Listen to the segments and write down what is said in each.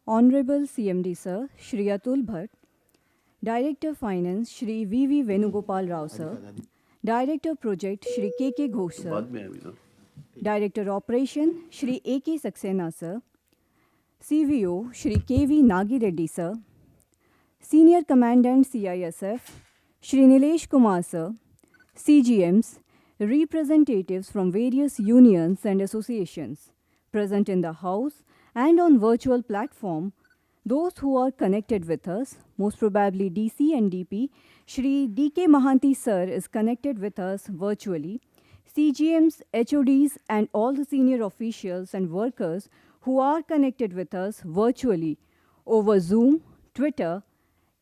Honorable CMD Sir, Shri Bhatt, Director Finance, Shri V. Venugopal Rao Sir, Director Project, Shri K. Ghosh Sir, Director Operation, Shri A.K. Saxena Sir, CVO, Shri K.V. Nagi Reddy Sir, Senior Commandant CISF, Shri Nilesh Kumar Sir, CGMs, representatives from various unions and associations present in the House and on virtual platform, those who are connected with us, most probably DC and DP, Shri D.K. Mahanti Sir is connected with us virtually, CGMs, HODs and all the senior officials and workers who are connected with us virtually over Zoom, Twitter,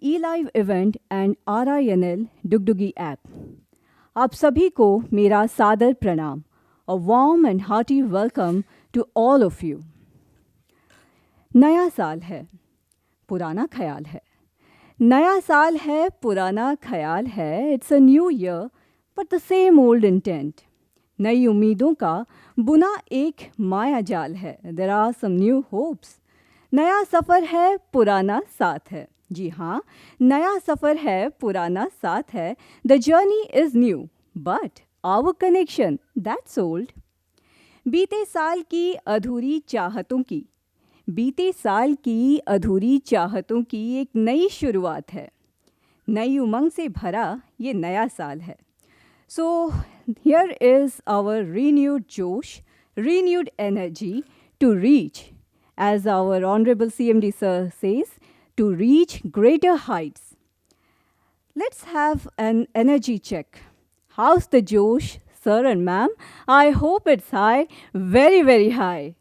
eLive event and RINL Dugdugi app. आप सभी को मेरा सादर प्रणाम. A warm and hearty welcome to all of you. नया साल है, पुराना ख्याल है. नया साल है, पुराना ख्याल है. It's a new year, but the same old intent. नई उम्मीदों का बुना एक माया जाल है. There are some new hopes. नया सफ़र है, पुराना साथ है. जी हाँ, नया सफ़र है, पुराना साथ है. The journey is new, but our connection, that's old. बीते साल की अधूरी चाहतों की, बीते साल की अधूरी चाहतों की एक नई शुरुआत है. नई उमंग से भरा ये नया साल है. So here is our renewed josh, renewed energy to reach, as our Honorable CMD Sir says, to reach greater heights. Let's have an energy check. How's the josh, sir and ma'am? I hope it's high, very, very high.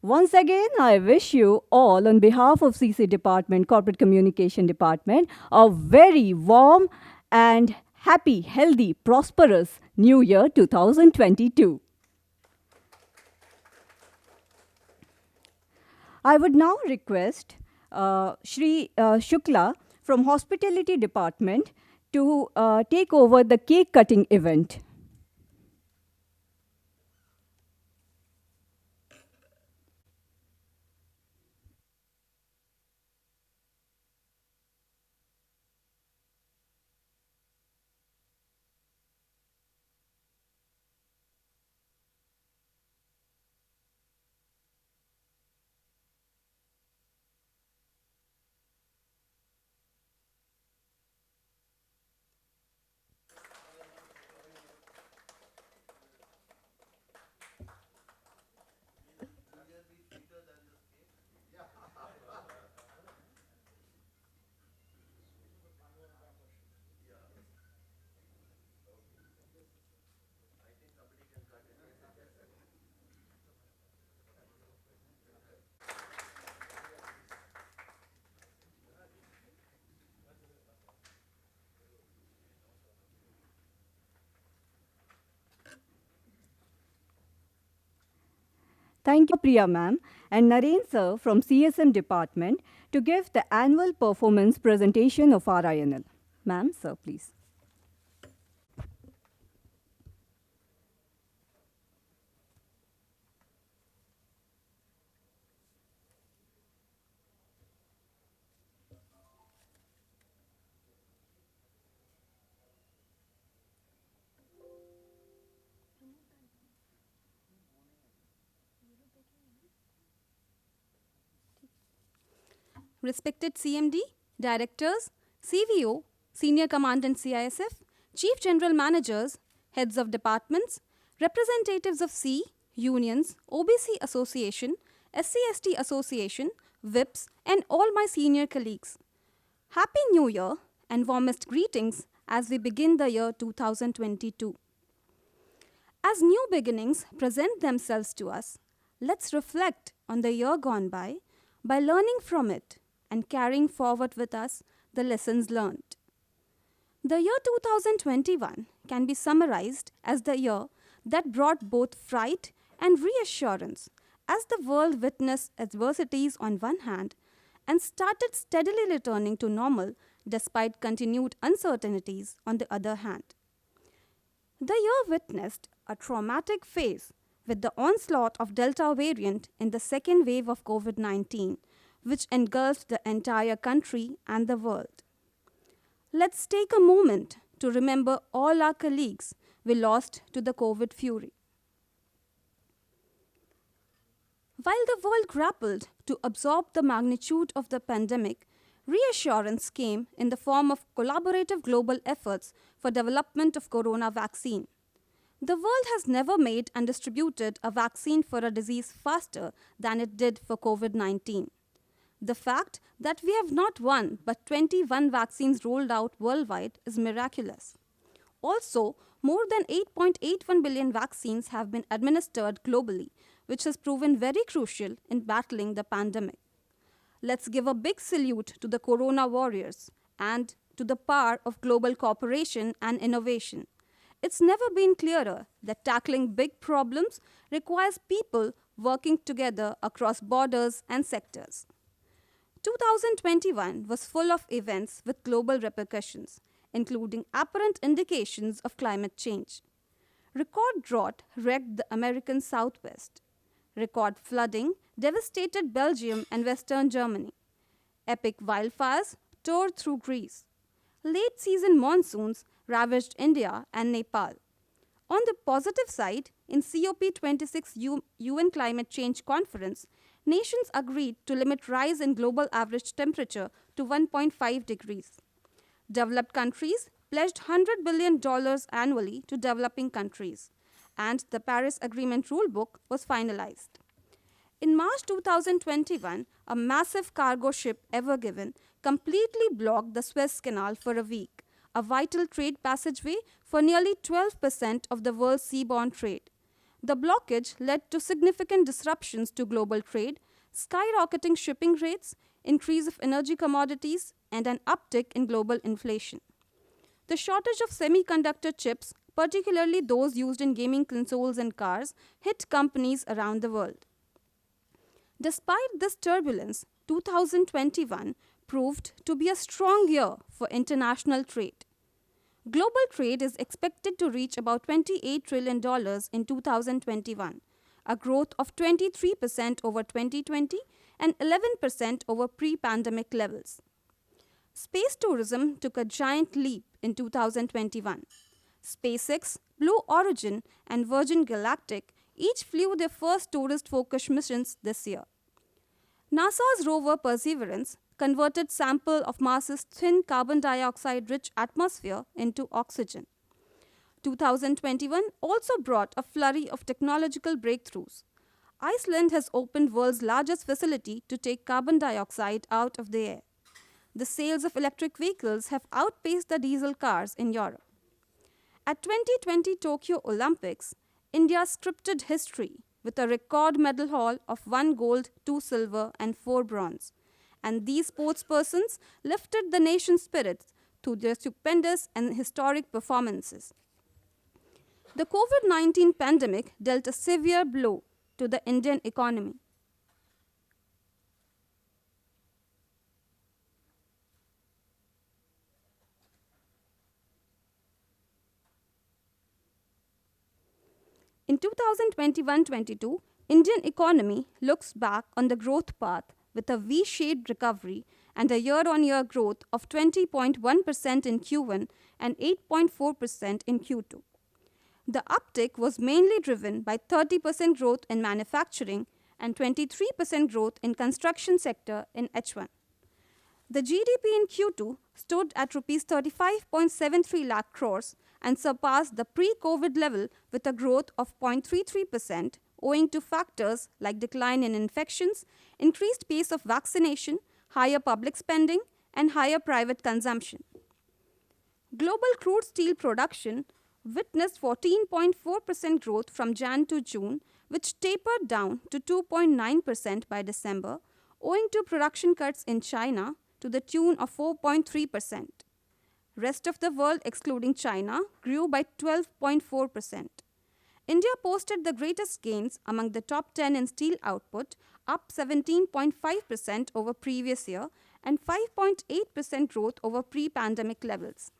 Once again, I wish you all, on behalf of CC Department, Corporate Communication Department, a very warm and happy, healthy, prosperous New Year 2022. I would now request Shri Shukla from Hospitality Department to take over the cake cutting event. Thank you, Priya ma'am, and Naren sir from CSM department to give the annual performance presentation of RINL. Ma'am, sir, please. Respected CMD, Directors, CVO, Senior Commandant CISF, Chief General Managers, Heads of Departments, Representatives of C, Unions, OBC Association, SC/ST Association, VIPs, and all my senior colleagues. Happy New Year and warmest greetings as we begin the year 2022. As new beginnings present themselves to us, let's reflect on the year gone by learning from it and carrying forward with us the lessons learned. The year 2021 can be summarized as the year that brought both fright and reassurance as the world witnessed adversities on one hand and started steadily returning to normal despite continued uncertainties on the other hand. The year witnessed a traumatic phase with the onslaught of Delta variant in the second wave of COVID-19, which engulfed the entire country and the world. Let's take a moment to remember all our colleagues we lost to the COVID fury. While the world grappled to absorb the magnitude of the pandemic, reassurance came in the form of collaborative global efforts for development of corona vaccine. The world has never made and distributed a vaccine for a disease faster than it did for COVID-19. The fact that we have not one but 21 vaccines rolled out worldwide is miraculous. Also, more than 8.81 billion vaccines have been administered globally, which has proven very crucial in battling the pandemic. Let's give a big salute to the corona warriors and to the power of global cooperation and innovation. It's never been clearer that tackling big problems requires people working together across borders and sectors. 2021 was full of events with global repercussions, including apparent indications of climate change. Record drought wrecked the American Southwest. Record flooding devastated Belgium and Western Germany. Epic wildfires tore through Greece. Late season monsoons ravaged India and Nepal. On the positive side, in COP26 UN Climate Change Conference, nations agreed to limit rise in global average temperature to 1.5 degrees. Developed countries pledged $100 billion annually to developing countries, and the Paris Agreement rulebook was finalized. In March 2021, a massive cargo ship, Ever Given, completely blocked the Suez Canal for a week, a vital trade passageway for nearly 12% of the world's seaborne trade. The blockage led to significant disruptions to global trade, skyrocketing shipping rates, increase of energy commodities, and an uptick in global inflation. The shortage of semiconductor chips, particularly those used in gaming consoles and cars, hit companies around the world. Despite this turbulence, 2021 proved to be a strong year for international trade. Global trade is expected to reach about $28 trillion in 2021, a growth of 23% over 2020 and 11% over pre-pandemic levels. Space tourism took a giant leap in 2021. SpaceX, Blue Origin, and Virgin Galactic each flew their first tourist-focused missions this year. NASA's rover Perseverance converted sample of Mars's thin carbon dioxide-rich atmosphere into oxygen. 2021 also brought a flurry of technological breakthroughs. Iceland has opened world's largest facility to take carbon dioxide out of the air. The sales of electric vehicles have outpaced the diesel cars in Europe. At 2020 Tokyo Olympics, India scripted history with a record medal haul of 1 gold, 2 silver, and 4 bronze. And these sportspersons lifted the nation's spirits through their stupendous and historic performances. The COVID-19 pandemic dealt a severe blow to the Indian economy. In 2021-22, Indian economy looks back on the growth path with a V-shaped recovery and a year-on-year growth of 20.1% in Q1 and 8.4% in Q2. The uptick was mainly driven by 30% growth in manufacturing and 23% growth in construction sector in H1. The GDP in Q2 stood at Rs 35.73 lakh crores and surpassed the pre-COVID level with a growth of 0.33%, owing to factors like decline in infections, increased pace of vaccination, higher public spending, and higher private consumption. Global crude steel production witnessed 14.4% growth from Jan to June, which tapered down to 2.9% by December, owing to production cuts in China to the tune of 4.3%. Rest of the world, excluding China, grew by 12.4%. India posted the greatest gains among the top 10 in steel output, up 17.5% over previous year and 5.8% growth over pre-pandemic levels.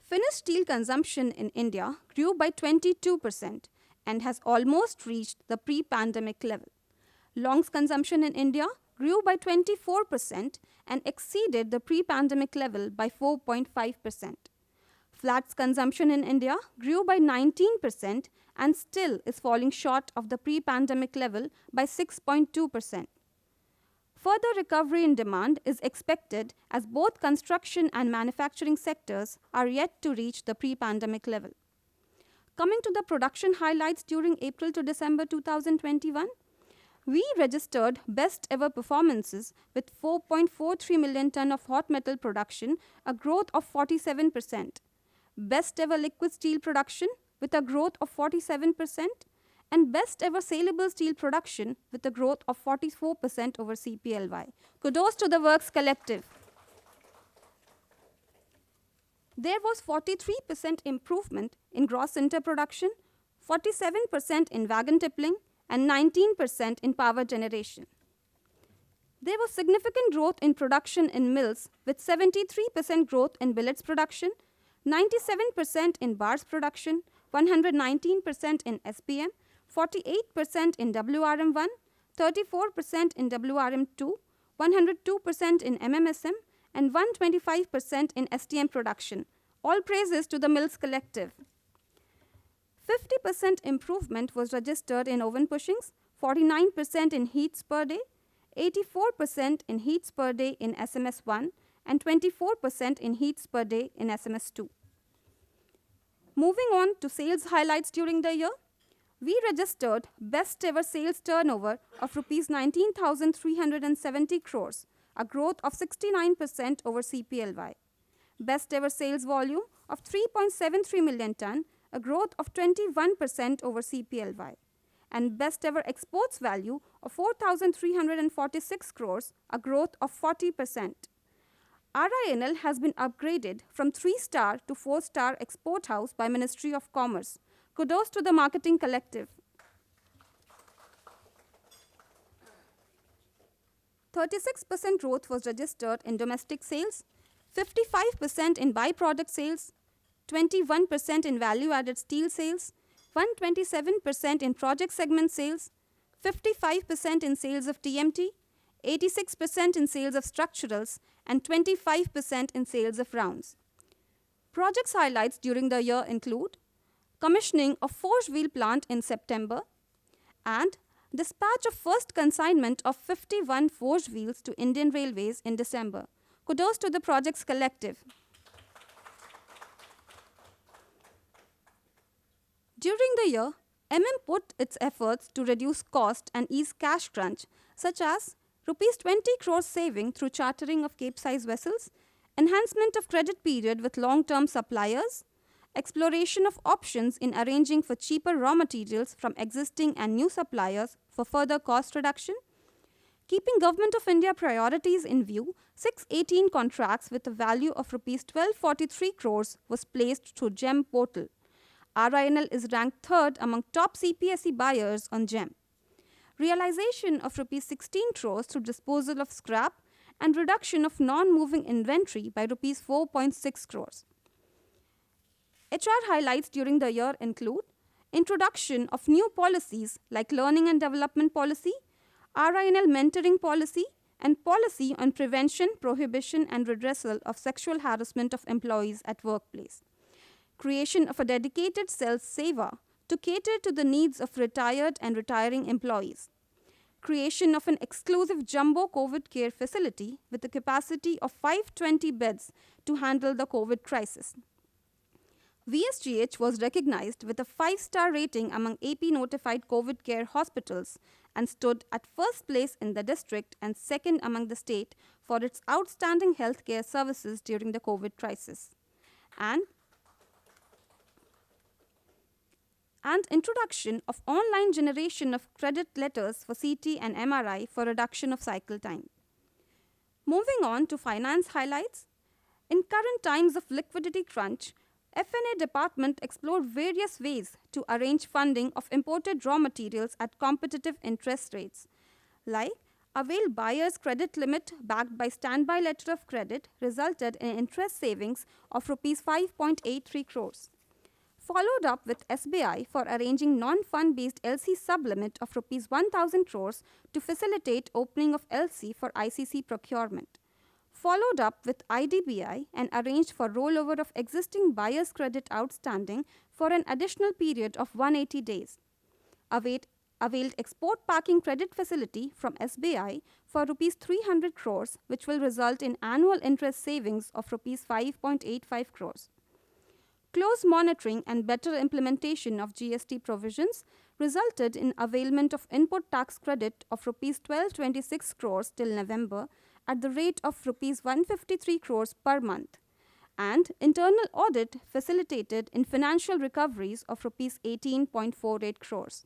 Finished steel consumption in India grew by 22% and has almost reached the pre-pandemic level. Longs consumption in India grew by 24% and exceeded the pre-pandemic level by 4.5%. Flats consumption in India grew by 19% and still is falling short of the pre-pandemic level by 6.2%. Further recovery in demand is expected as both construction and manufacturing sectors are yet to reach the pre-pandemic level. Coming to the production highlights during April to December 2021, we registered best ever performances with 4.43 million ton of hot metal production, a growth of 47%. Best ever liquid steel production with a growth of 47%, and best ever saleable steel production with a growth of 44% over CPLY. Kudos to the Works Collective. There was 43% improvement in gross sinter production, 47% in wagon tippling, and 19% in power generation. There was significant growth in production in mills with 73% growth in billets production, 97% in bars production, 119% in SPM, 48% in WRM1, 34% in WRM2, 102% in MMSM, and 125% in STM production. All praises to the Mills Collective. 50% improvement was registered in oven pushings, 49% in heats per day, 84% in heats per day in SMS1, and 24% in heats per day in SMS2. Moving on to sales highlights during the year, we registered best ever sales turnover of Rs 19,370 crores, a growth of 69% over CPLY. Best ever sales volume of 3.73 million ton, a growth of 21% over CPLY. And best ever exports value of 4,346 crores, a growth of 40%. RINL has been upgraded from 3-star to 4-star export house by Ministry of Commerce. Kudos to the Marketing Collective. 36% growth was registered in domestic sales, 55% in byproduct sales, 21% in value-added steel sales, 127% in project segment sales, 55% in sales of TMT, 86% in sales of structurals, and 25% in sales of rounds. Projects highlights during the year include commissioning of forged wheel plant in September and dispatch of first consignment of 51 forged wheels to Indian Railways in December. Kudos to the Projects Collective. During the year, put its efforts to reduce cost and ease cash crunch, such as Rs 20 crores saving through chartering of Cape-size vessels, enhancement of credit period with long-term suppliers, exploration of options in arranging for cheaper raw materials from existing and new suppliers for further cost reduction. Keeping Government of India priorities in view, 618 contracts with a value of Rs 1243 crores was placed through GEM portal. RINL is ranked third among top CPSE buyers on GEM. Realization of Rs 16 crores through disposal of scrap and reduction of non-moving inventory by Rs 4.6 crores. HR highlights during the year include introduction of new policies like Learning and Development Policy, RINL Mentoring Policy, and Policy on Prevention, Prohibition and Redressal of Sexual Harassment of Employees at Workplace. Creation of a dedicated cell Seva to cater to the needs of retired and retiring employees. Creation of an exclusive jumbo COVID care facility with a capacity of 520 beds to handle the COVID crisis. VSGH was recognized with a 5-star rating among AP-notified COVID care hospitals and stood at first place in the district and second among the state for its outstanding healthcare services during the COVID crisis. And introduction of online generation of credit letters for CT and MRI for reduction of cycle time. Moving on to finance highlights. In current times of liquidity crunch, F&A department explored various ways to arrange funding of imported raw materials at competitive interest rates, like avail buyer's credit limit backed by standby letter of credit resulted in interest savings of Rs 5.83 crores. followed up with SBI for arranging non-fund based LC sublimit of Rs 1,000 crores to facilitate opening of LC for ICC procurement. Followed up with IDBI and arranged for rollover of existing buyer's credit outstanding for an additional period of 180 days. Availed export parking credit facility from SBI for Rs 300 crores, which will result in annual interest savings of Rs 5.85 crores. Close monitoring and better implementation of GST provisions resulted in availment of input tax credit of Rs 1226 crores till November at the rate of Rs 153 crores per month, and internal audit facilitated in financial recoveries of Rs 18.48 crores.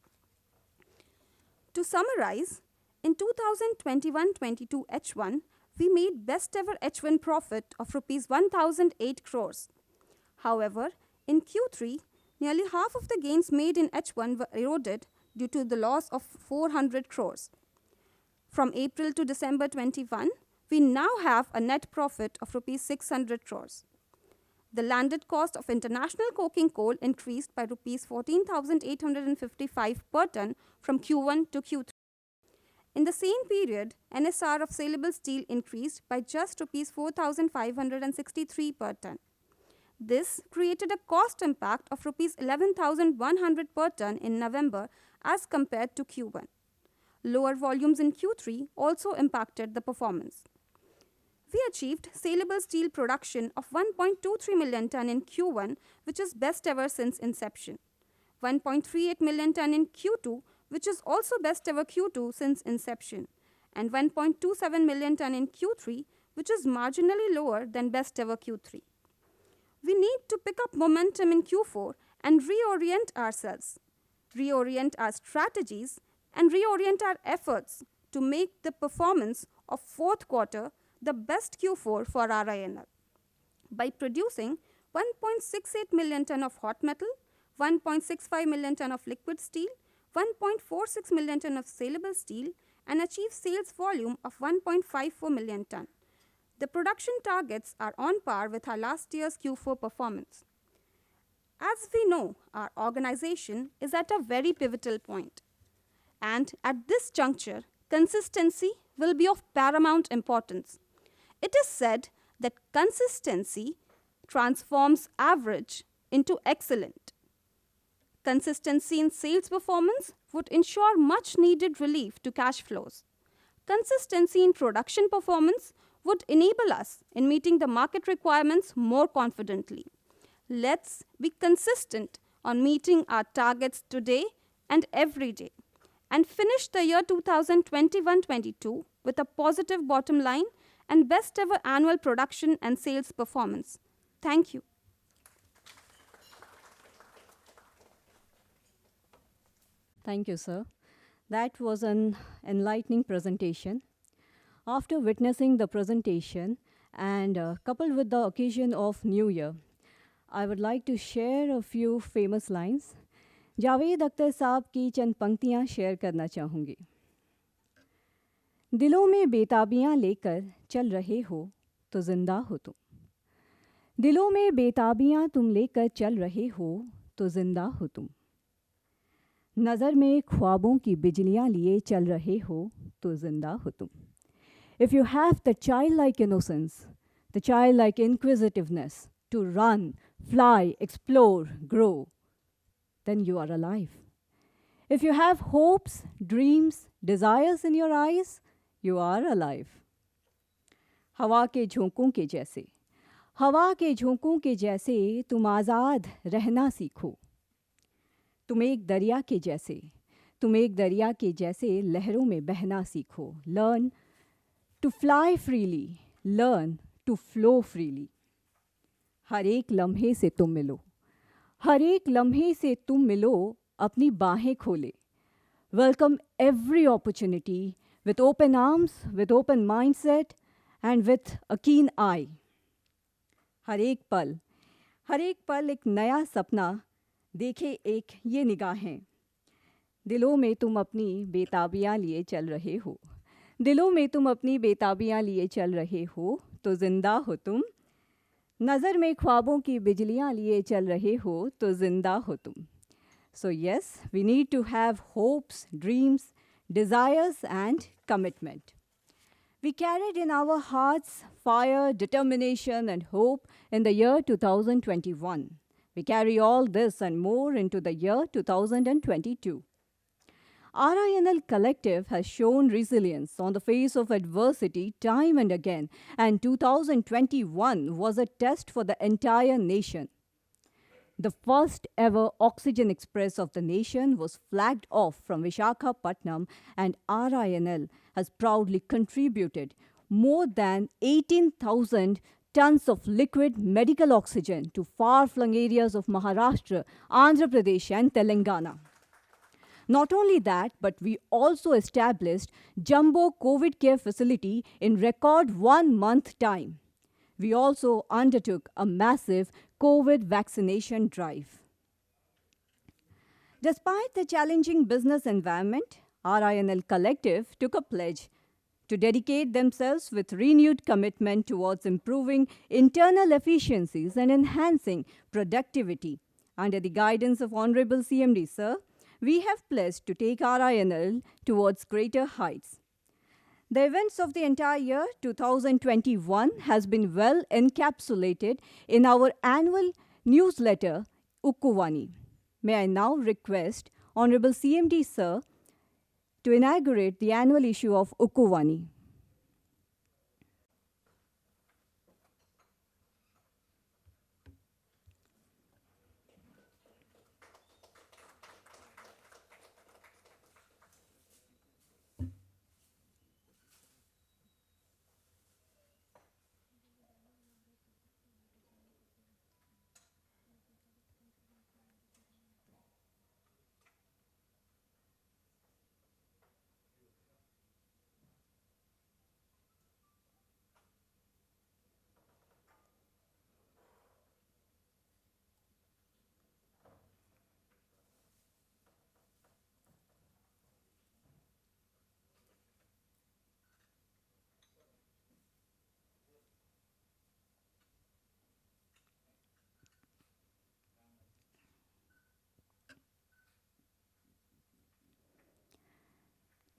To summarize, in 2021-22 H1, we made best ever H1 profit of Rs 1,008 crores. However, in Q3, nearly half of the gains made in H1 were eroded due to the loss of 400 crores. From April to December 21, we now have a net profit of Rs 600 crores. The landed cost of international coking coal increased by Rs 14,855 per ton from Q1 to Q3. In the same period, NSR of saleable steel increased by just Rs 4,563 per ton. This created a cost impact of Rs 11,100 per ton in November as compared to Q1. Lower volumes in Q3 also impacted the performance. We achieved saleable steel production of 1.23 million ton in Q1, which is best ever since inception. 1.38 million ton in Q2, which is also best ever Q2 since inception. And 1.27 million ton in Q3, which is marginally lower than best ever Q3. We need to pick up momentum in Q4 and reorient ourselves, reorient our strategies, and reorient our efforts to make the performance of fourth quarter the best Q4 for RINL by producing 1.68 million ton of hot metal, 1.65 million ton of liquid steel, 1.46 million ton of saleable steel, and achieve sales volume of 1.54 million ton. The production targets are on par with our last year's Q4 performance. As we know, our organization is at a very pivotal point. And at this juncture, consistency will be of paramount importance. It is said that consistency transforms average into excellent. Consistency in sales performance would ensure much needed relief to cash flows. Consistency in production performance would enable us in meeting the market requirements more confidently. Let's be consistent on meeting our targets today and every day, and finish the year 2021-22 with a positive bottom line and best ever annual production and sales performance. Thank you. Thank you, sir. That was an enlightening presentation. After witnessing the presentation and coupled with the occasion of New Year, I would like to share a few famous lines. Javed Akhtar साहब की चंद पंक्तियाँ share करना चाहूँगी। दिलों में बेताबियाँ लेकर चल रहे हो तो जिंदा हो तुम। दिलों में बेताबियाँ तुम लेकर चल रहे हो तो जिंदा हो तुम। नज़र में ख्वाबों की बिजलियाँ लिए चल रहे हो तो जिंदा हो तुम। If you have the childlike innocence, the childlike inquisitiveness to run, fly, explore, grow, then you are alive. If you have hopes, dreams, desires in your eyes, you are alive. हवा के झोंकों के जैसे, हवा के झोंकों के जैसे तुम आज़ाद रहना सीखो। तुम एक दरिया के जैसे, तुम एक दरिया के जैसे लहरों में बहना सीखो। Learn to fly freely, learn to flow freely. हर एक लम्हे से तुम मिलो, हर एक लम्हे से तुम मिलो, अपनी बाहें खोले. Welcome every opportunity with open arms, with open mindset and with a keen eye. हर एक पल एक नया सपना देखे एक ये निगाहें. दिलों में तुम अपनी बेताबियाँ लिए चल रहे हो, दिलों में तुम अपनी बेताबियाँ लिए चल रहे हो तो जिंदा हो तुम. नज़र में ख्वाबों की बिजलियां लिए चल रहे हो तो जिंदा हो तुम. So yes, we need to have hopes, dreams, desires and commitment. We carried in our hearts fire, determination and hope in the year 2021. We carry all this and more into the year 2022. RINL Collective has shown resilience on the face of adversity time and again, and 2021 was a test for the entire nation. The first ever Oxygen Express of the nation was flagged off from Visakhapatnam, and RINL has proudly contributed more than 18,000 tons of liquid medical oxygen to far-flung areas of Maharashtra, Andhra Pradesh and Telangana. Not only that, but we also established jumbo COVID care facility in record 1 month time. We also undertook a massive COVID vaccination drive. Despite the challenging business environment, RINL Collective took a pledge to dedicate themselves with renewed commitment towards improving internal efficiencies and enhancing productivity. Under the guidance of Honorable CMD Sir, we have pledged to take RINL towards greater heights. The events of the entire year 2021 has been well encapsulated in our annual newsletter, Ukuvani. May I now request Honorable CMD Sir to inaugurate the annual issue of Ukuvani.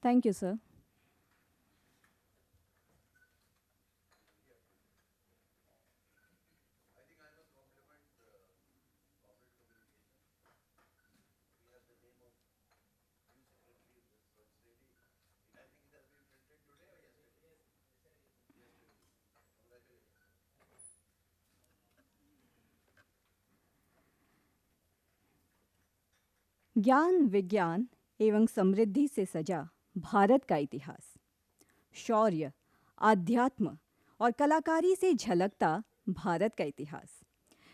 Thank you, sir. ज्ञान, विज्ञान एवं समृद्धि से सजा भारत का इतिहास, शौर्य, आध्यात्म और कलाकारी से झलकता भारत का इतिहास.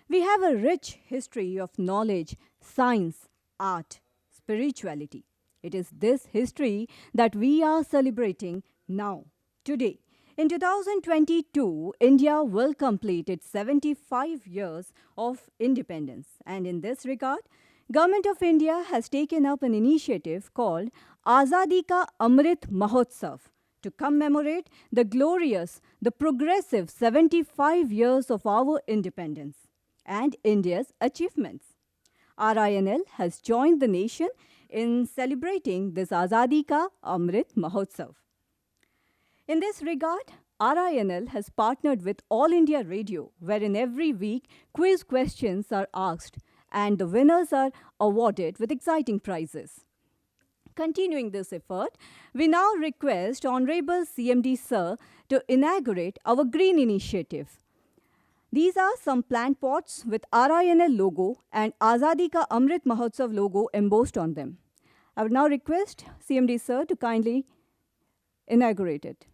We have a rich history of knowledge, science, art, spirituality. It is this history that we are celebrating now, today. In 2022, India will complete its 75 years of independence. And in this regard, Government of India has taken up an initiative called Azadi Ka Amrit Mahotsav to commemorate the glorious, the progressive 75 years of our independence and India's achievements. RINL has joined the nation in celebrating this Azadi Ka Amrit Mahotsav. In this regard, RINL has partnered with All India Radio, wherein every week quiz questions are asked and the winners are awarded with exciting prizes. Continuing this effort, we now request Honorable CMD Sir to inaugurate our green initiative. These are some plant pots with RINL logo and Azadi Ka Amrit Mahotsav logo embossed on them. I would now request CMD Sir to kindly inaugurate it.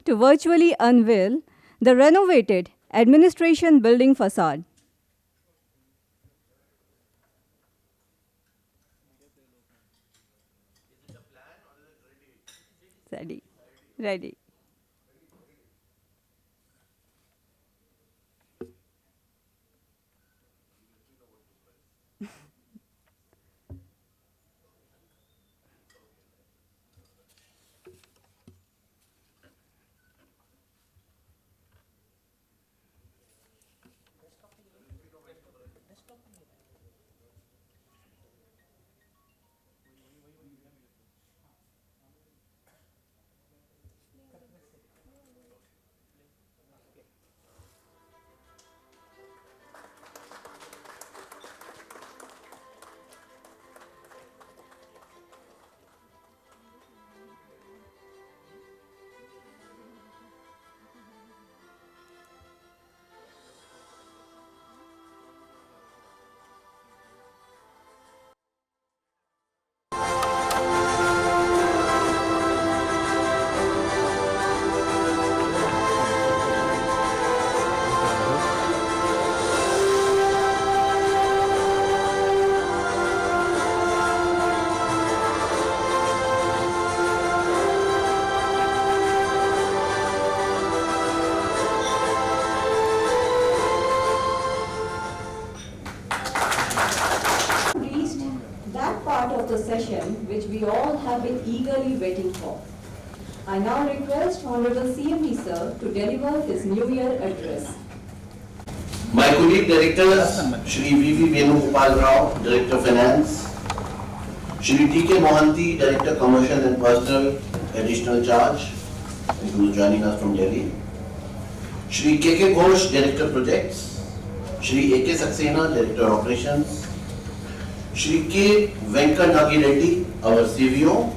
to virtually unveil the renovated administration building facade. Ready. Ready. Reached that part of the session which we all have been eagerly waiting for. I now request Honorable CMD Sir to deliver his New Year address. My colleague directors, Shri V.V. Venugopal Rao, Director Finance, Shri T.K. Mohanty, Director Commercial and Personal, Additional Charge, and who is joining us from Delhi, Shri K.K. Ghosh, Director Projects, Shri A.K. Saxena, Director Operations, Shri K. Venkanagi Reddy, our CVO,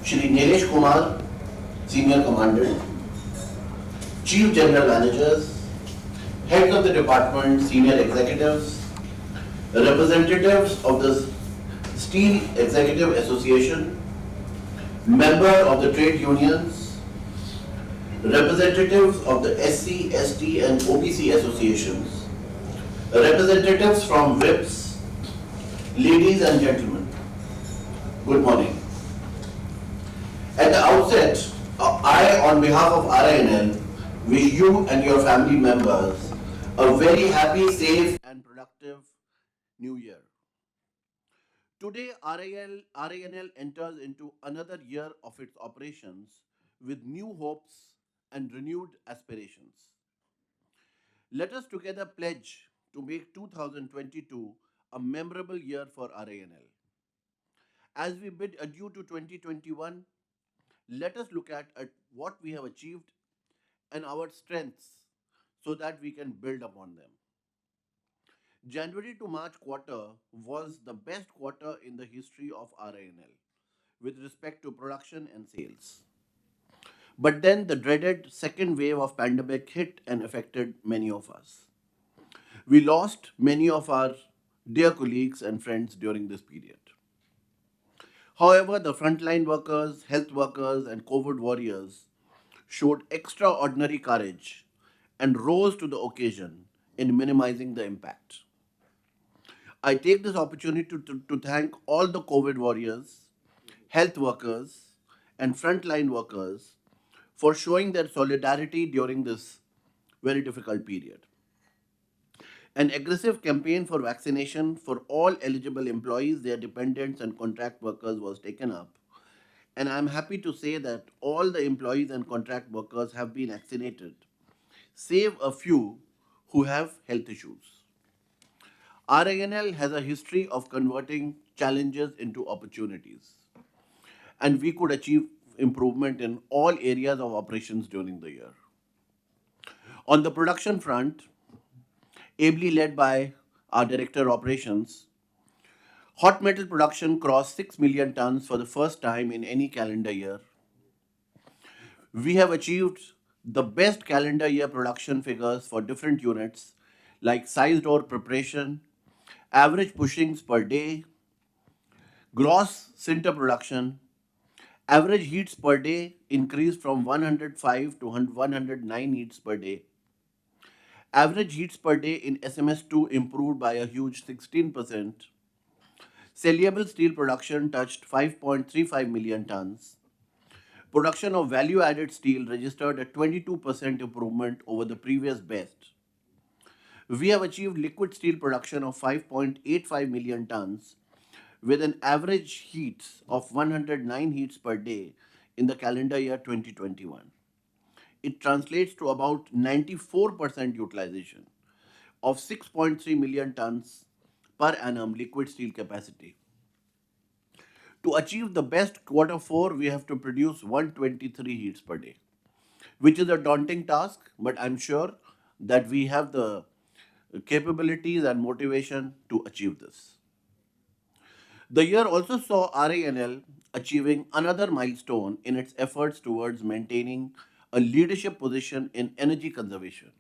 Shri Nilesh Kumar, Senior Commandant, Chief General Managers, Heads of the Department, Senior Executives, representatives of the Steel Executive Association, member of the trade unions, representatives of the SC, ST and OBC associations, representatives from WIPs, ladies and gentlemen, good morning. At the outset, I, on behalf of RINL, wish you and your family members a very happy, safe and productive New Year. Today, RINL enters into another year of its operations with new hopes and renewed aspirations. Let us together pledge to make 2022 a memorable year for RINL. As we bid adieu to 2021, let us look at what we have achieved and our strengths so that we can build upon them. January to March quarter was the best quarter in the history of RINL with respect to production and sales. But then the dreaded second wave of pandemic hit and affected many of us. We lost many of our dear colleagues and friends during this period. However, the frontline workers, health workers, and COVID warriors showed extraordinary courage and rose to the occasion in minimizing the impact. I take this opportunity to thank all the COVID warriors, health workers, and frontline workers for showing their solidarity during this very difficult period. An aggressive campaign for vaccination for all eligible employees, their dependents, and contract workers was taken up. And I'm happy to say that all the employees and contract workers have been vaccinated, save a few who have health issues. RINL has a history of converting challenges into opportunities, and we could achieve improvement in all areas of operations during the year. On the production front, ably led by our Director Operations, hot metal production crossed 6 million tons for the first time in any calendar year. We have achieved the best calendar year production figures for different units like size door preparation, average pushings per day, gross sinter production, Average heats per day increased from 105 to 109 heats per day. Average heats per day in SMS2 improved by a huge 16%. Saleable steel production touched 5.35 million tons. Production of value-added steel registered a 22% improvement over the previous best. We have achieved liquid steel production of 5.85 million tons with an average heats of 109 heats per day in the calendar year 2021. It translates to about 94% utilization of 6.3 million tons per annum liquid steel capacity. To achieve the best quarter 4, we have to produce 123 heats per day, which is a daunting task, but I'm sure that we have the capabilities and motivation to achieve this. The year also saw RINL achieving another milestone in its efforts towards maintaining a leadership position in energy conservation.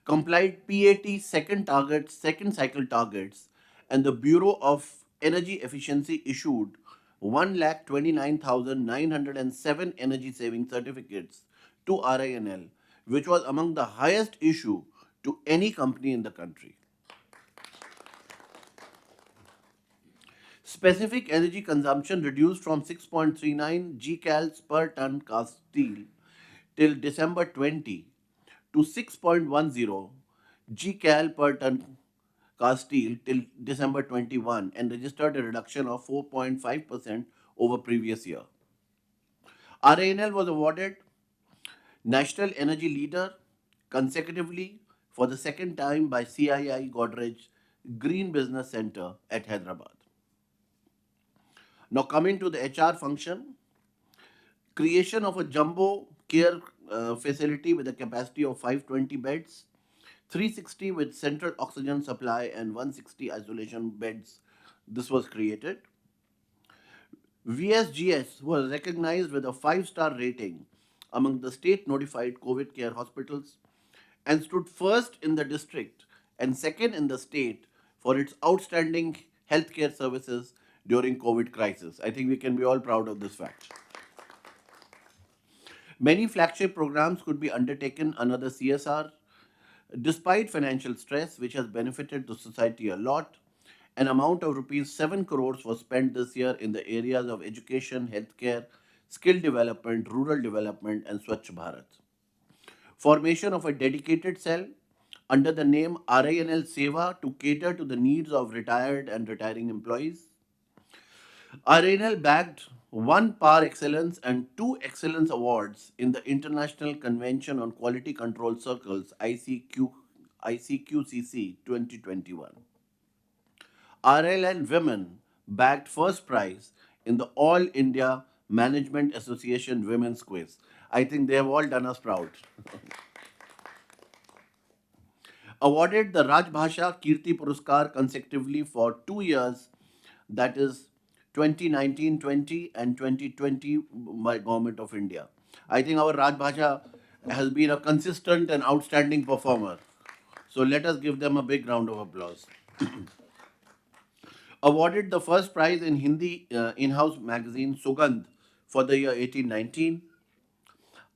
Complied PAT second cycle targets, and the Bureau of Energy Efficiency issued 1,29,907 energy saving certificates to RINL, which was among the highest issue to any company in the country. Specific energy consumption reduced from 6.39 gcals per ton cast steel till December 20 to 6.10 gcal per ton cast steel till December 21 and registered a reduction of 4.5% over previous year. RINL was awarded National Energy Leader consecutively for the second time by CII Godrej Green Business Center at Hyderabad. Now coming to the HR function, creation of a jumbo care facility with a capacity of 520 beds, 360 with central oxygen supply and 160 isolation beds. This was created. VSGS was recognized with a 5-star rating among the state notified COVID care hospitals and stood first in the district and second in the state for its outstanding healthcare services during COVID crisis. I think we can be all proud of this fact. Many flagship programs could be undertaken under the CSR. Despite financial stress, which has benefited the society a lot, an amount of rupees 7 crores was spent this year in the areas of education, healthcare, skill development, rural development, and Swachh Bharat. Formation of a dedicated cell under the name RINL Seva to cater to the needs of retired and retiring employees. RINL bagged 1 Par Excellence and 2 Excellence Awards in the International Convention on Quality Control Circles ICQCC 2021. RINL Women bagged first prize in the All India Management Association Women's Quiz. I think they have all done us proud. Awarded the Rajbhasha Kirti Puruskar consecutively for 2 years, that is 2019-20 and 2020 by Government of India. I think our Rajbhasha has been a consistent and outstanding performer. So let us give them a big round of applause. Awarded the first prize in Hindi in-house magazine Sugandh for the year 1819.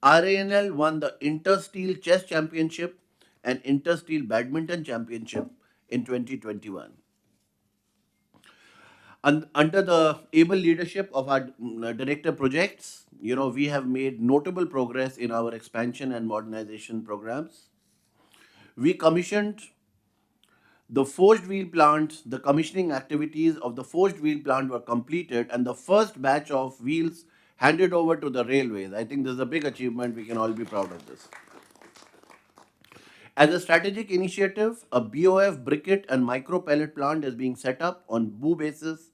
RINL won the Inter-Steel Chess Championship and Inter-Steel Badminton Championship in 2021. Under the able leadership of our director projects, we have made notable progress in our expansion and modernization programs. We commissioned the forged wheel plant. The commissioning activities of the forged wheel plant were completed and the first batch of wheels handed over to the railways. I think this is a big achievement. We can all be proud of this. As a strategic initiative, a BOF briquette and micro pellet plant is being set up on BOO basis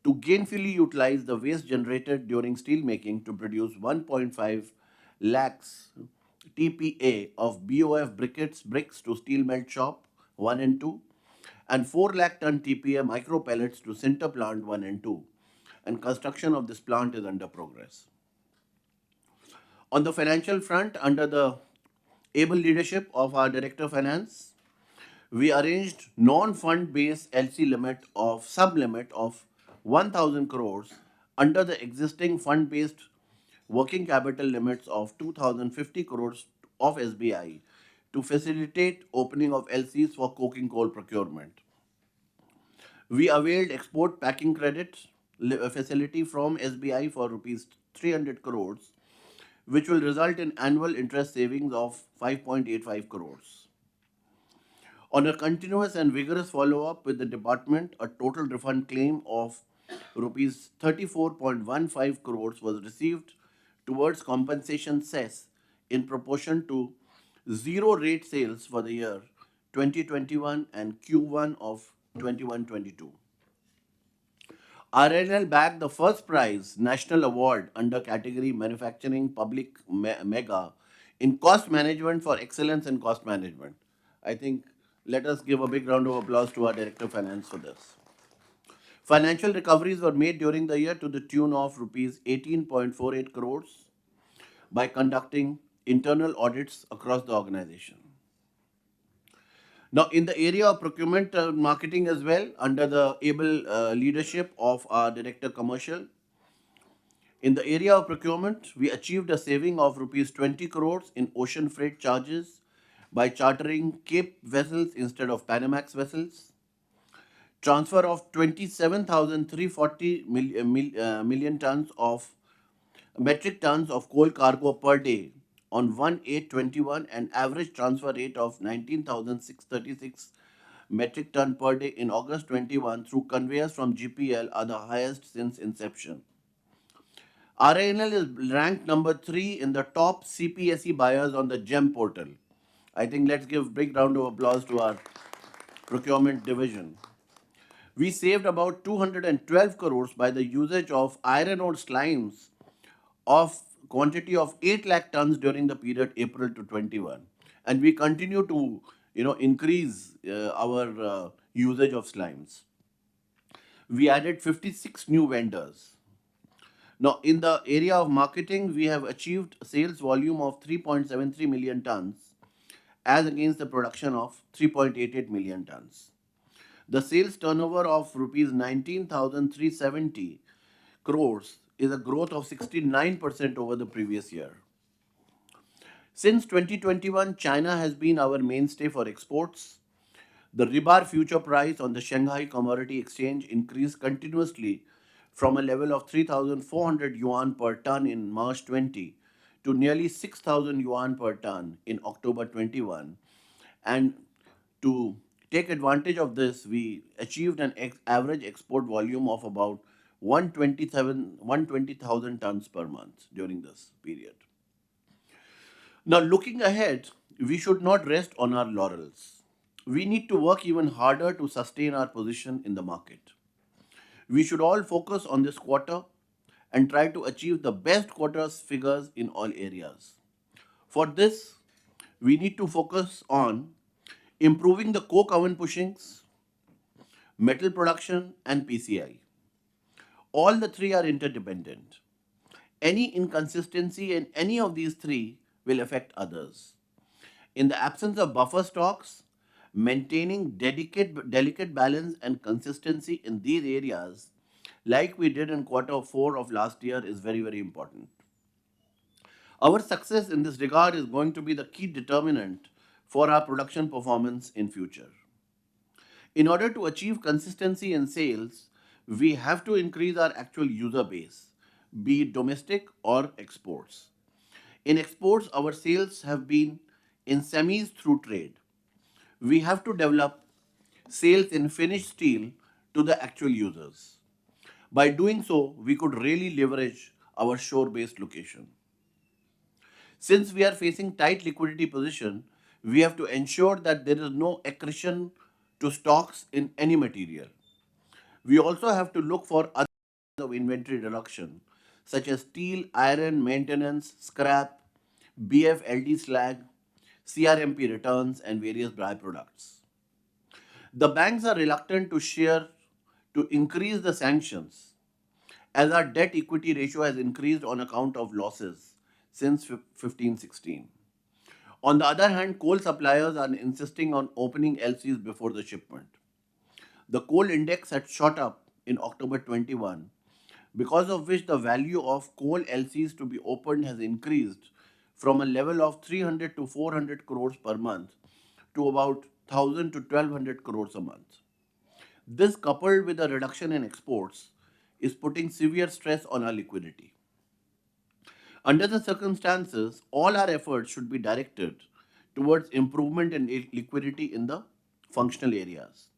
to gainfully utilize the waste generated during steel making to produce 1.5 lakhs TPA of BOF bricks to steel melt shop 1 and 2 and 4 lakh ton TPA micro pellets to sinter plant 1 and 2, and construction of this plant is under progress. On the financial front, under the able leadership of our Director of Finance, we arranged non-fund based LC limit of sub-limit of 1,000 crores under the existing fund-based working capital limits of 2,050 crores of SBI to facilitate opening of LCs for coking coal procurement. We availed export packing credit facility from SBI for rupees 300 crores, which will result in annual interest savings of 5.85 crores. On a continuous and vigorous follow-up with the department, a total refund claim of rupees 34.15 crores was received towards compensation cess in proportion to zero rate sales for the year 2021 and Q1 of 21-22. RINL bagged the first prize national award under category Manufacturing Public Mega in cost management for excellence in cost management. I think let us give a big round of applause to our Director of Finance for this. Financial recoveries were made during the year to the tune of rupees 18.48 crores by conducting internal audits across the organization. Now, in the area of procurement marketing as well, under the able leadership of our Director Commercial, in the area of procurement, we achieved a saving of rupees 20 crores in ocean freight charges by chartering Cape vessels instead of Panamax vessels. Transfer of 27,340 million tons of metric tons of coal cargo per day on 1/8/21 and average transfer rate of 19,636 metric ton per day in August 21 through conveyors from GPL are the highest since inception. RINL is ranked number 3 in the top CPSE buyers on the GEM portal. I think let's give a big round of applause to our procurement division. We saved about 212 crores by the usage of iron ore slimes of quantity of 8 lakh tons during the period April to 21. And we continue to increase our usage of slimes. We added 56 new vendors. Now, in the area of marketing, we have achieved sales volume of 3.73 million tons as against the production of 3.88 million tons. The sales turnover of rupees 19,370 crores is a growth of 69% over the previous year. Since 2021, China has been our mainstay for exports. The rebar future price on the Shanghai Commodity Exchange increased continuously from a level of 3,400 yuan per ton in March 20 to nearly 6,000 yuan per ton in October 21. And to take advantage of this, we achieved an average export volume of about 120,000 tons per month during this period. Now, looking ahead, we should not rest on our laurels. We need to work even harder to sustain our position in the market. We should all focus on this quarter and try to achieve the best quarter's figures in all areas. For this, we need to focus on improving the coke oven pushings, metal production, and PCI. All the three are interdependent. Any inconsistency in any of these three will affect others. In the absence of buffer stocks, maintaining delicate balance and consistency in these areas, like we did in Q4 of last year, is very, very important. Our success in this regard is going to be the key determinant for our production performance in future. In order to achieve consistency in sales, we have to increase our actual user base, be it domestic or exports. In exports, our sales have been in semis through trade. We have to develop sales in finished steel to the actual users. By doing so, we could really leverage our shore-based location. Since we are facing tight liquidity position, we have to ensure that there is no accretion to stocks in any material. We also have to look for other kinds of inventory reduction, such as steel, iron, maintenance, scrap, BF-LD slag, CRMP returns, and various byproducts. The banks are reluctant to increase the sanctions, as our debt equity ratio has increased on account of losses since 15-16. On the other hand, coal suppliers are insisting on opening LCs before the shipment. The coal index had shot up in October 21, because of which the value of coal LCs to be opened has increased from a level of 300 to 400 crores per month to about 1000 to 1200 crores a month. This, coupled with a reduction in exports, is putting severe stress on our liquidity. Under the circumstances, all our efforts should be directed towards improvement in liquidity in the functional areas.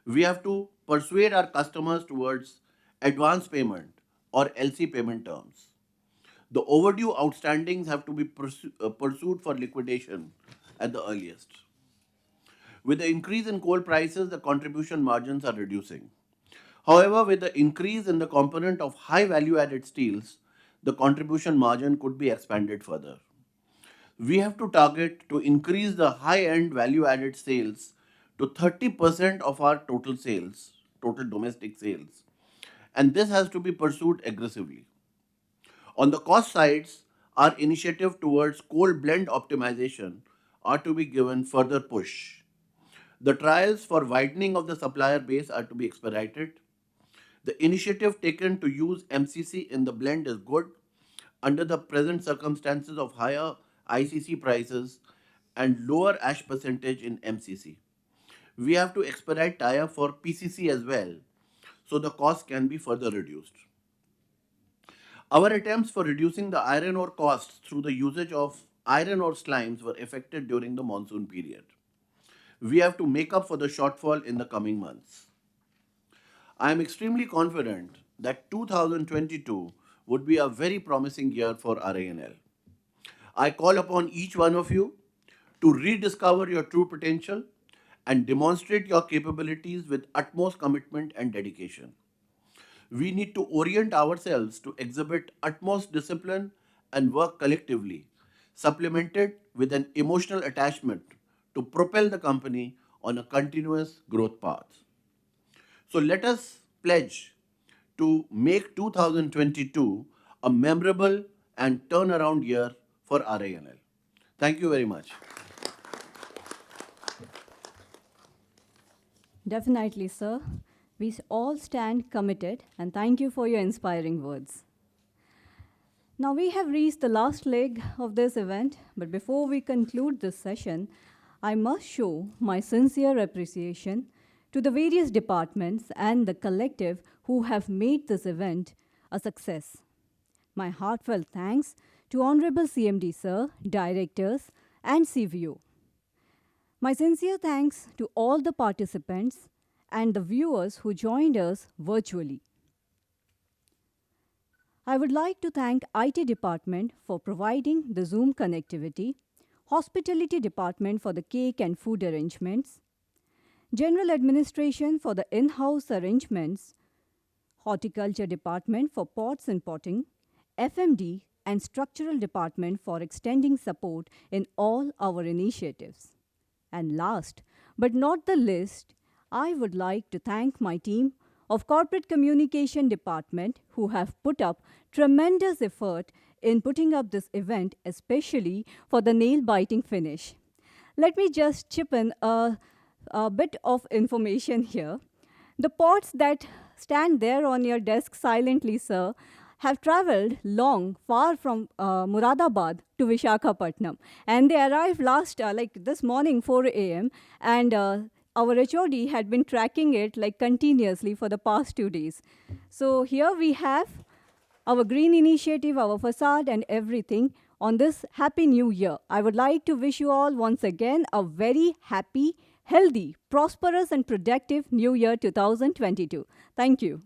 We have to persuade our customers towards advance payment or LC payment terms. The overdue outstandings have to be pursued for liquidation at the earliest. With the increase in coal prices, the contribution margins are reducing. However, with the increase in the component of high value added steels, the contribution margin could be expanded further. We have to target to increase the high end value added sales to 30% of our total sales, total domestic sales, and this has to be pursued aggressively. On the cost sides, our initiative towards coal blend optimization are to be given further push. The trials for widening of the supplier base are to be expedited. The initiative taken to use MCC in the blend is good under the present circumstances of higher ICC prices and lower ash percentage in MCC. We have to expedite tie-up for PCC as well, so the cost can be further reduced. Our attempts for reducing the iron ore costs through the usage of iron ore slimes were effected during the monsoon period. We have to make up for the shortfall in the coming months. I am extremely confident that 2022 would be a very promising year for RINL. I call upon each one of you to rediscover your true potential and demonstrate your capabilities with utmost commitment and dedication. We need to orient ourselves to exhibit utmost discipline and work collectively, supplemented with an emotional attachment to propel the company on a continuous growth path. So let us pledge to make 2022 a memorable and turnaround year for RINL. Thank you very much. Definitely, sir. We all stand committed, and thank you for your inspiring words. Now we have reached the last leg of this event, but before we conclude this session, I must show my sincere appreciation to the various departments and the collective who have made this event a success. My heartfelt thanks to Honorable CMD Sir, Directors, and CVO. My sincere thanks to all the participants and the viewers who joined us virtually. I would like to thank IT department for providing the Zoom connectivity, hospitality department for the cake and food arrangements, general administration for the in-house arrangements, horticulture department for pots and potting, FMD and structural department for extending support in all our initiatives. And last but not the least, I would like to thank my team of Corporate Communication Department who have put up tremendous effort in putting up this event, especially for the nail-biting finish. Let me just chip in a bit of information here. The pots that stand there on your desk silently, sir, have traveled long, far from Muradabad to Vishakhapatnam. And they arrived this morning, 4 a.m. And our HOD had been tracking it continuously for the past 2 days. So here we have our green initiative, our facade and everything on this happy new year. I would like to wish you all once again a very happy, healthy, prosperous and productive new year 2022. Thank you.